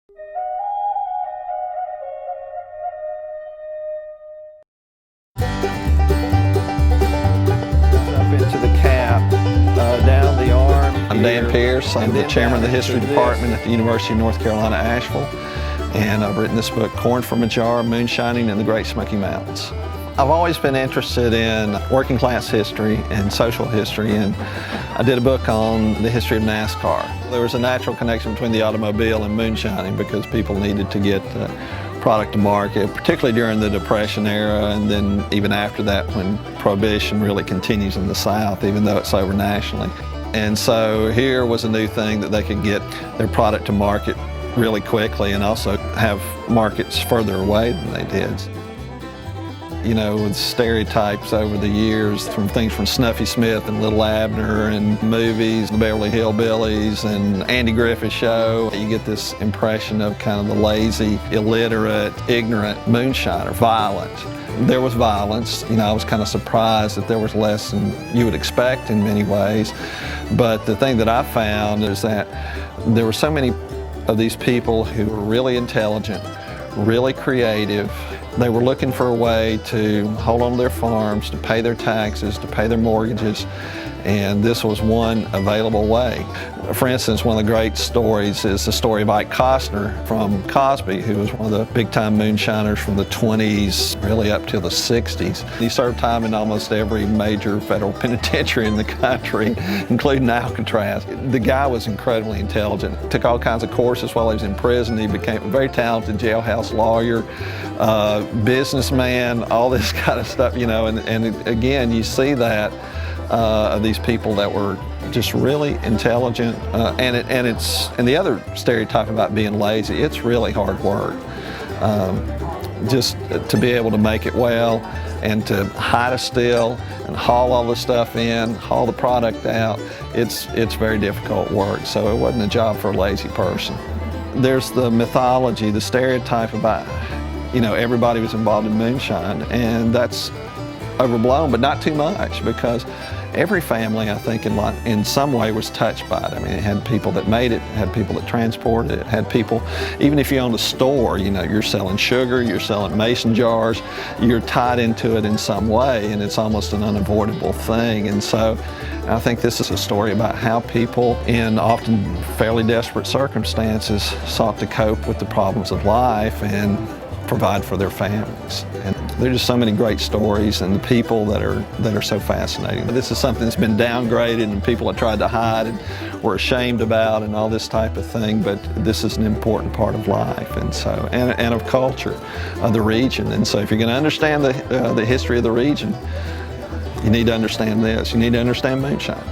Up into the cap, down the arm. I'm Dan Pierce. I'm the chairman of the history department at the University of North Carolina, Asheville. And I've written this book, Corn from a Jar, Moonshining in the Great Smoky Mountains. I've always been interested in working class history and social history, and I did a book on the history of NASCAR. There was a natural connection between the automobile and moonshining because people needed to get product to market, particularly during the Depression era, and then even after that when Prohibition really continues in the South, even though it's over nationally. And so here was a new thing that they could get their product to market really quickly and also have markets further away than they did. You know, with stereotypes over the years, from things from Snuffy Smith and Little Abner and movies, the Beverly Hillbillies and Andy Griffith Show, you get this impression of kind of the lazy, illiterate, ignorant moonshiner, violent. There was violence. You know, I was kind of surprised that there was less than you would expect in many ways. But the thing that I found is that there were so many of these people who were really intelligent, really creative. They were looking for a way to hold on to their farms, to pay their taxes, to pay their mortgages, and this was one available way. For instance, one of the great stories is the story of Ike Costner from Cosby, who was one of the big-time moonshiners from the 20s, really up till the 60s. He served time in almost every major federal penitentiary in the country, including Alcatraz. The guy was incredibly intelligent, took all kinds of courses while he was in prison. He became a very talented jailhouse lawyer, businessman, all this kind of stuff, you know, and again, you see that of these people that were just really intelligent, and the other stereotype about being lazy, it's really hard work. Just to be able to make it well and to hide a still and haul all the stuff in, haul the product out, it's very difficult work, so it wasn't a job for a lazy person. There's the mythology, the stereotype about, you know, everybody was involved in moonshine, and that's overblown, but not too much, because every family, I think, in some way was touched by it. I mean, it had people that made it, had people that transported it, had people, even if you own a store, you know, you're selling sugar, you're selling mason jars, you're tied into it in some way, and it's almost an unavoidable thing. And so I think this is a story about how people in often fairly desperate circumstances sought to cope with the problems of life and provide for their families. And there are just so many great stories, and the people that are so fascinating. This is something that's been downgraded and people have tried to hide and were ashamed about and all this type of thing, but this is an important part of life, and so and of culture of the region. And so if you're going to understand the history of the region, you need to understand this. You need to understand moonshine.